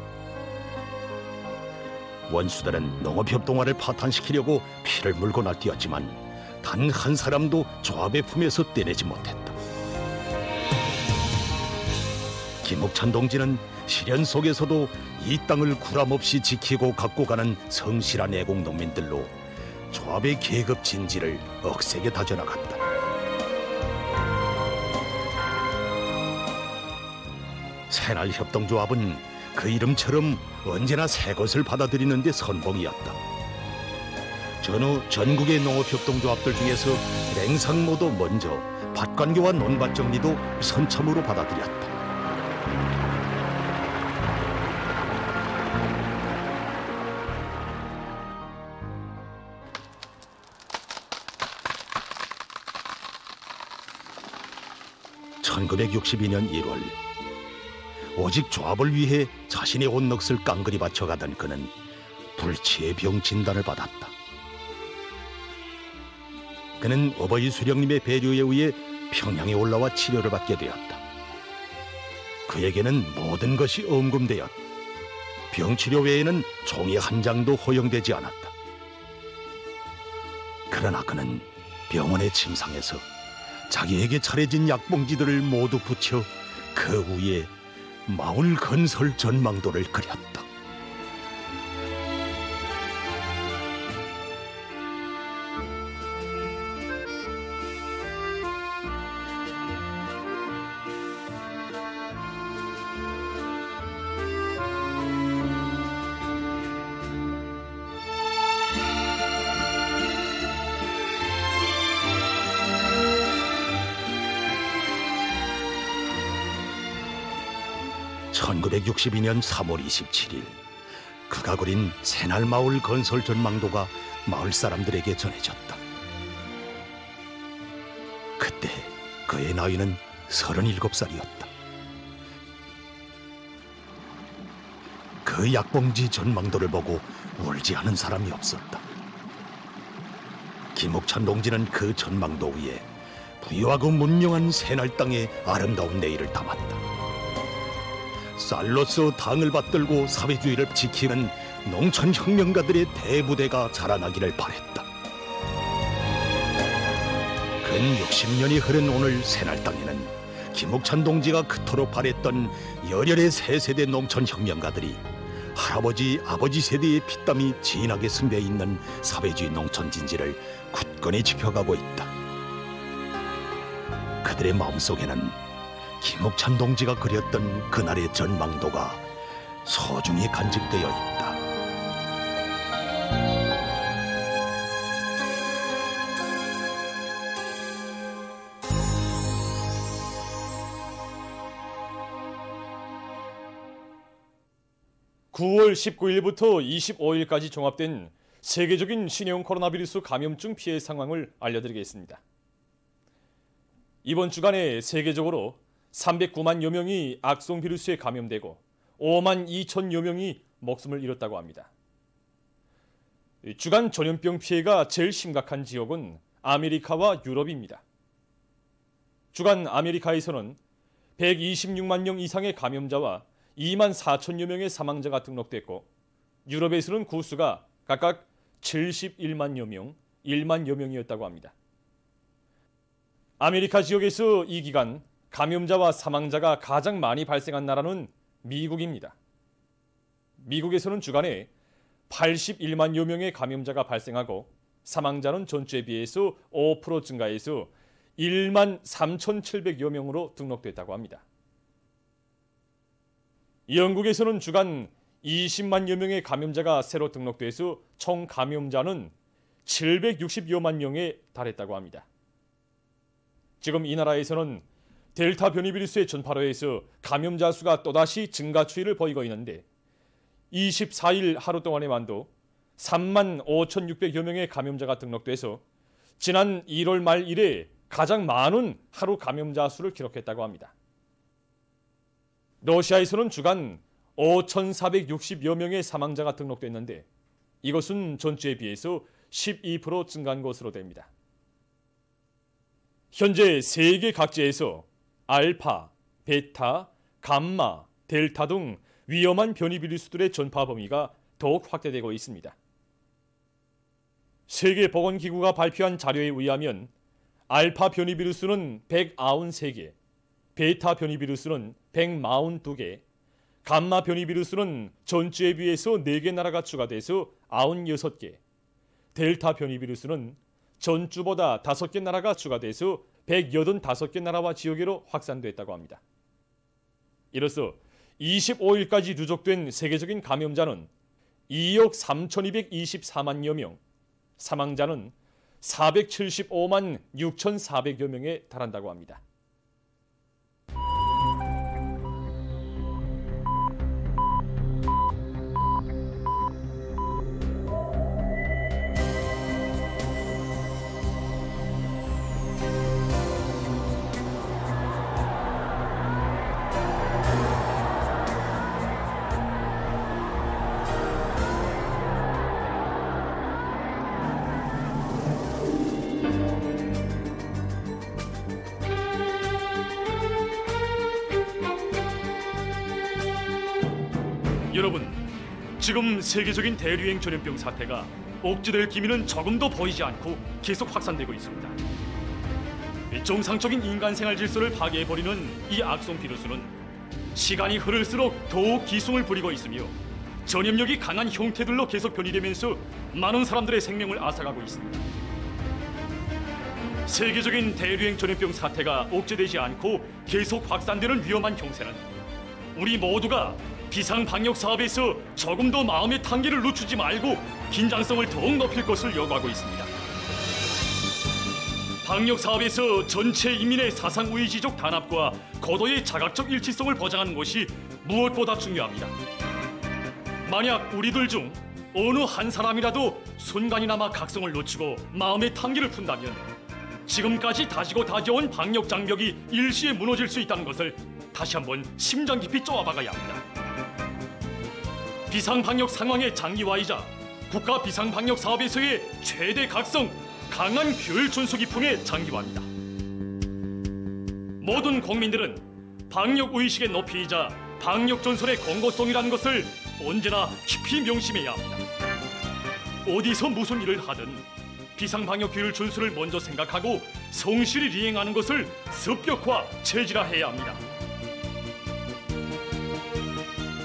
원수들은 농업협동화를 파탄시키려고 피를 물고 날뛰었지만 단 한 사람도 조합의 품에서 떼내지 못했다. 김욱찬 동지는 시련 속에서도 이 땅을 구람없이 지키고 갖고 가는 성실한 애국 농민들로 조합의 계급 진지를 억세게 다져나갔다. 새날협동조합은 그 이름처럼 언제나 새 것을 받아들이는 데 선봉이었다. 전국의 농업협동조합들 중에서 냉상모도 먼저 밭관계와 논밭 정리도 선참으로 받아들였다. (1962년 1월) 오직 조합을 위해 자신의 온넋을 깡그리 바쳐가던 그는 불치의 병 진단을 받았다. 그는 어버이 수령님의 배려에 의해 평양에 올라와 치료를 받게 되었다. 그에게는 모든 것이 엄금되었다. 병치료 외에는 종이 한 장도 허용되지 않았다. 그러나 그는 병원의 침상에서 자기에게 차려진 약봉지들을 모두 붙여 그 위에 마을 건설 전망도를 그렸다. (1962년 3월 27일) 그가 그린 새날마을 건설 전망도가 마을 사람들에게 전해졌다. 그때 그의 나이는 37살이었다. 그 약봉지 전망도를 보고 울지 않은 사람이 없었다. 김옥찬 동지는 그 전망도 위에 부유하고 문명한 새날 땅의 아름다운 내일을 담았다. 쌀로서 당을 받들고 사회주의를 지키는 농촌혁명가들의 대부대가 자라나기를 바랬다. 근 60년이 흐른 오늘 새날 땅에는 김옥찬 동지가 그토록 바랬던 열혈의 새 세대 농촌혁명가들이 할아버지, 아버지 세대의 피땀이 진하게 스며 있는 사회주의 농촌 진지를 굳건히 지켜가고 있다. 그들의 마음속에는 김옥찬 동지가 그렸던 그날의 전망도가 소중히 간직되어 있다. (9월 19일부터 25일까지) 종합된 세계적인 신형 코로나 바이러스 감염증 피해 상황을 알려드리겠습니다. 이번 주간에 세계적으로 309만여 명이 악성 바이러스에 감염되고 5만 2천여 명이 목숨을 잃었다고 합니다. 주간 전염병 피해가 제일 심각한 지역은 아메리카와 유럽입니다. 주간 아메리카에서는 126만 명 이상의 감염자와 2만 4천여 명의 사망자가 등록됐고, 유럽에서는 구수가 각각 71만여 명, 1만여 명이었다고 합니다. 아메리카 지역에서 이 기간 감염자와 사망자가 가장 많이 발생한 나라는 미국입니다. 미국에서는 주간에 81만여 명의 감염자가 발생하고 사망자는 전주에 비해서 5% 증가해서 1만 3,700여 명으로 등록됐다고 합니다. 영국에서는 주간 20만여 명의 감염자가 새로 등록돼서 총 감염자는 760여만 명에 달했다고 합니다. 지금 이 나라에서는 델타 변이 바이러스의 전파로 해서 감염자 수가 또다시 증가 추이를 보이고 있는데 24일 하루 동안에만도 3만 5,600여 명의 감염자가 등록돼서 지난 1월 말 이래 가장 많은 하루 감염자 수를 기록했다고 합니다. 러시아에서는 주간 5,460여 명의 사망자가 등록됐는데 이것은 전주에 비해서 12% 증가한 것으로 됩니다. 현재 세계 각지에서 알파, 베타, 감마, 델타 등 위험한 변이 바이러스들의 전파 범위가 더욱 확대되고 있습니다. 세계보건기구가 발표한 자료에 의하면 알파 변이 바이러스는 193개, 베타 변이 바이러스는 142개, 감마 변이 바이러스는 전주에 비해서 4개 나라가 추가돼서 96개, 델타 변이 바이러스는 전주보다 5개 나라가 추가돼서 185개 나라와 지역으로 확산됐다고 합니다. 이로써 25일까지 누적된 세계적인 감염자는 2억 3,224만여 명, 사망자는 475만 6,400여 명에 달한다고 합니다. 여러분, 지금 세계적인 대류행 전염병 사태가 억제될 기미는 조금도 보이지 않고 계속 확산되고 있습니다. 정상적인 인간 생활 질서를 파괴해버리는 이 악성 비루스는 시간이 흐를수록 더욱 기승을 부리고 있으며 전염력이 강한 형태들로 계속 변이되면서 많은 사람들의 생명을 앗아가고 있습니다. 세계적인 대류행 전염병 사태가 억제되지 않고 계속 확산되는 위험한 경세는 우리 모두가 비상 방역 사업에서 조금 더 마음의 tan계를 늦추지 말고 긴장성을 더욱 높일 것을 요구하고 있습니다. 방역 사업에서 전체 인민의 사상 의지적 단합과 고도의 자각적 일치성을 보장하는 것이 무엇보다 중요합니다. 만약 우리들 중 어느 한 사람이라도 순간이나마 각성을 놓치고 마음의 tan계를 푼다면 지금까지 다지고 다져온 방역 장벽이 일시에 무너질 수 있다는 것을 다시 한번 심장 깊이 쪼아박아야 합니다. 비상방역 상황의 장기화이자 국가 비상방역 사업에서의 최대 각성, 강한 규율 준수 기풍의 장기화입니다. 모든 국민들은 방역 의식의 높이이자 방역 전선의 공고성이라는 것을 언제나 깊이 명심해야 합니다. 어디서 무슨 일을 하든 비상방역 규율 준수를 먼저 생각하고 성실히 이행하는 것을 습격화, 체질화해야 합니다.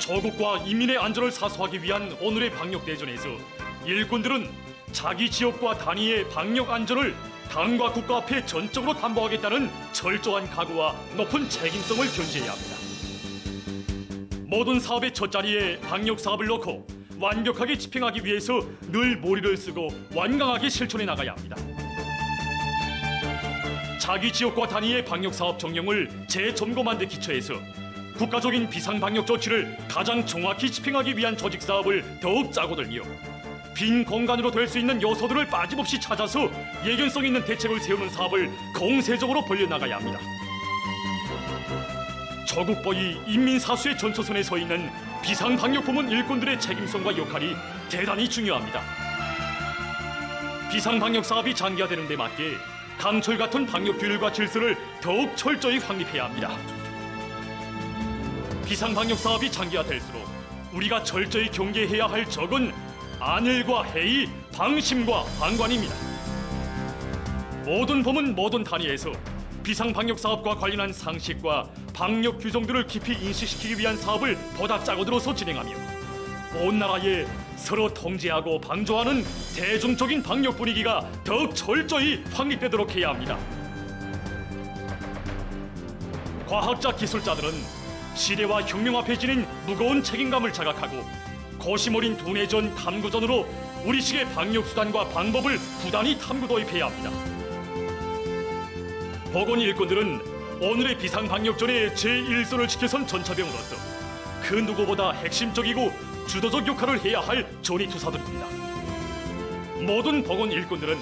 조국과 인민의 안전을 사수하기 위한 오늘의 방역 대전에서 일꾼들은 자기 지역과 단위의 방역 안전을 당과 국가 앞에 전적으로 담보하겠다는 철저한 각오와 높은 책임성을 견지해야 합니다. 모든 사업의 첫자리에 방역 사업을 놓고 완벽하게 집행하기 위해서 늘 머리를 쓰고 완강하게 실천해 나가야 합니다. 자기 지역과 단위의 방역 사업 정령을 재점검한 데 기초해서 국가적인 비상방역 조치를 가장 정확히 집행하기 위한 조직 사업을 더욱 짜고 들며 빈 공간으로 될 수 있는 요소들을 빠짐없이 찾아서 예견성 있는 대책을 세우는 사업을 공세적으로 벌려나가야 합니다. 조국보위 인민사수의 전초선에 서 있는 비상방역부문 일꾼들의 책임성과 역할이 대단히 중요합니다. 비상방역 사업이 장기화되는 데 맞게 강철 같은 방역 규율과 질서를 더욱 철저히 확립해야 합니다. 비상방역 사업이 장기화될수록 우리가 철저히 경계해야 할 적은 안일과 해이, 방심과 방관입니다. 모든 부문 모든 단위에서 비상방역 사업과 관련한 상식과 방역 규정들을 깊이 인식시키기 위한 사업을 보다 짜고 들어서 진행하며 온 나라에 서로 통제하고 방조하는 대중적인 방역 분위기가 더욱 철저히 확립되도록 해야 합니다. 과학자 기술자들은 시대와 혁명 앞에 지닌 무거운 책임감을 자각하고 고심 어린 두뇌전 탐구전으로 우리식의 방역 수단과 방법을 부단히 탐구 도입해야 합니다. 보건 일꾼들은 오늘의 비상방역전의 제1선을 지켜선 전차병으로서 그 누구보다 핵심적이고 주도적 역할을 해야 할 전위투사들입니다. 모든 보건 일꾼들은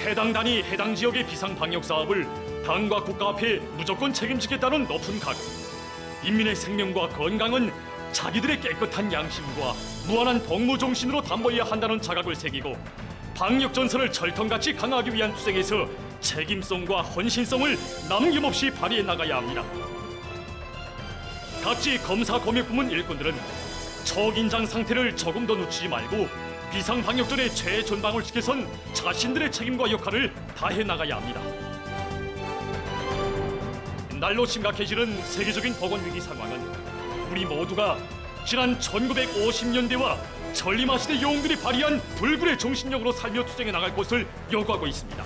해당 단위 해당 지역의 비상방역 사업을 당과 국가 앞에 무조건 책임지겠다는 높은 각오, 인민의 생명과 건강은 자기들의 깨끗한 양심과 무한한 복무 정신으로 담보해야 한다는 자각을 새기고 방역 전선을 철통같이 강화하기 위한 투쟁에서 책임성과 헌신성을 남김없이 발휘해 나가야 합니다. 각지 검사 검역 부문 일꾼들은 초긴장 상태를 조금 더 늦추지 말고 비상방역전의 최전방을 지켜선 자신들의 책임과 역할을 다해 나가야 합니다. 날로 심각해지는 세계적인 보건위기 상황은 우리 모두가 지난 1950년대와 전림하시대 영웅들이 발휘한 불굴의 정신력으로 살며 투쟁해 나갈 것을 요구하고 있습니다.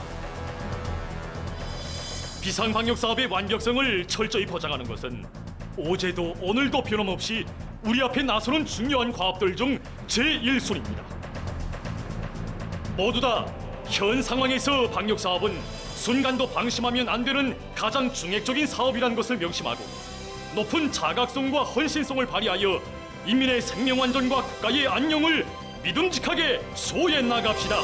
비상방역 사업의 완벽성을 철저히 보장하는 것은 어제도 오늘도 변함없이 우리 앞에 나서는 중요한 과업들 중 제1순위입니다. 모두 다 현 상황에서 방역 사업은 순간도 방심하면 안 되는 가장 중핵적인 사업이라는 것을 명심하고 높은 자각성과 헌신성을 발휘하여 인민의 생명 안전과 국가의 안녕을 믿음직하게 수호해 나갑시다.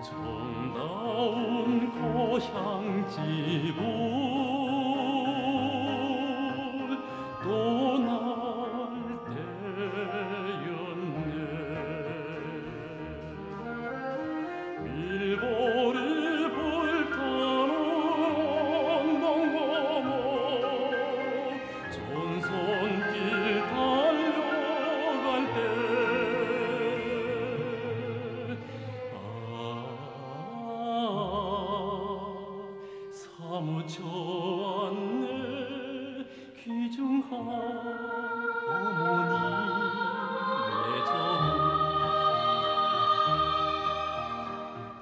정다운 고향집을 떠날 때였네. 밀보리 불타는 언덕 너머 전선길 달려갈 때 사무쳐 왔네. 귀중한 어머니 내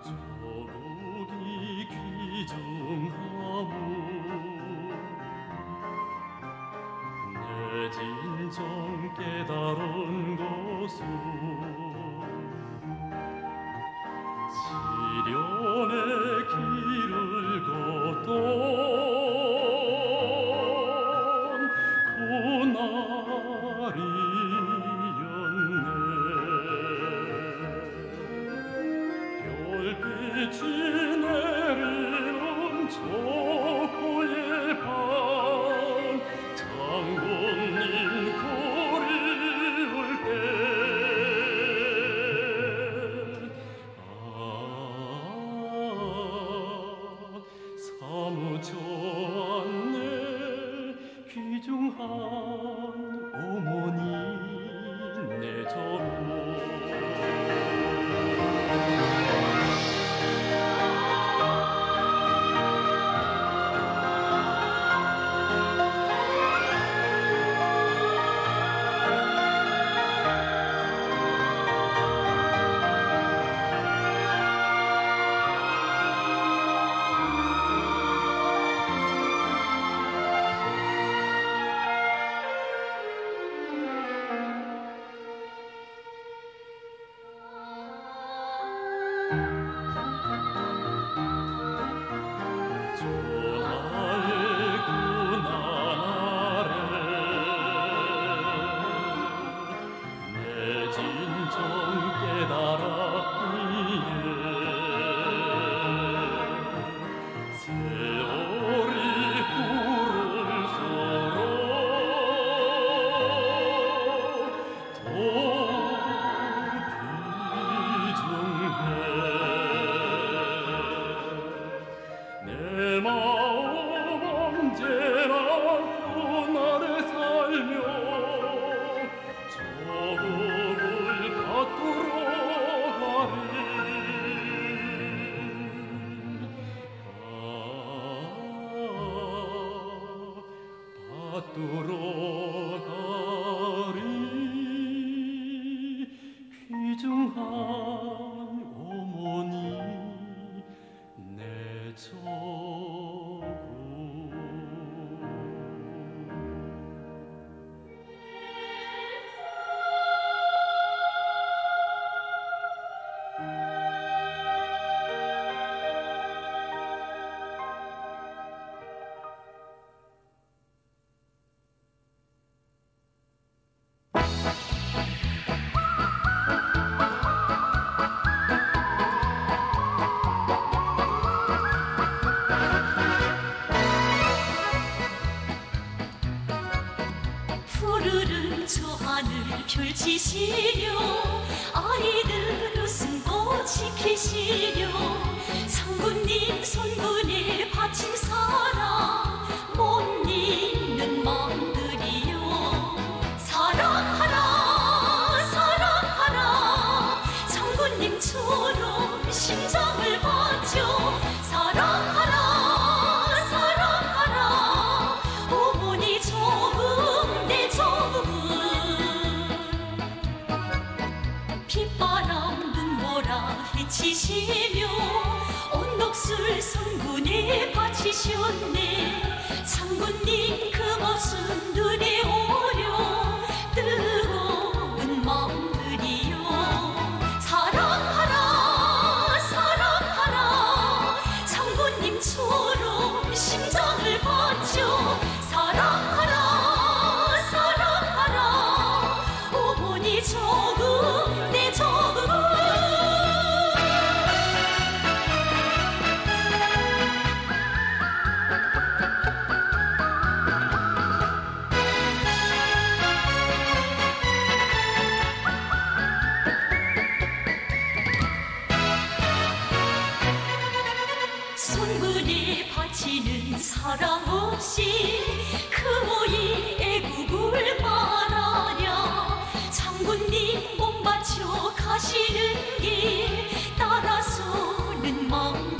조국이 귀중하무 내 진정 깨달은 것은 시련의 길을 걷던 그날이었네. 별빛이 내리는 저 고의 밤 장군님 그리울 때 사무쳐 왔네. 귀중한 어머니 내 저로 펼치시려 아이들 웃음꽃 지키시려 장군님 손군에 바친 사랑 못 잊는 마음들이여 사랑하라 사랑하라 장군님처럼 심장을 바쳐 사랑하라 사랑하라 어머니 조금 내 조금 빗바람 눈보라 헤치시며 언덕술 성군에 바치셨네 장군님 그 모습 눈에 오려 뜨거운 마음들이여 사랑하라 사랑하라 장군님처럼 심장을 바쳐 사랑하라 사랑하라 어머니 조금 내 조금 손군에 바치는 사랑 없이 그 오이 애국을 말하랴. 장군님 몸 바쳐 가시는 길 따라서는 막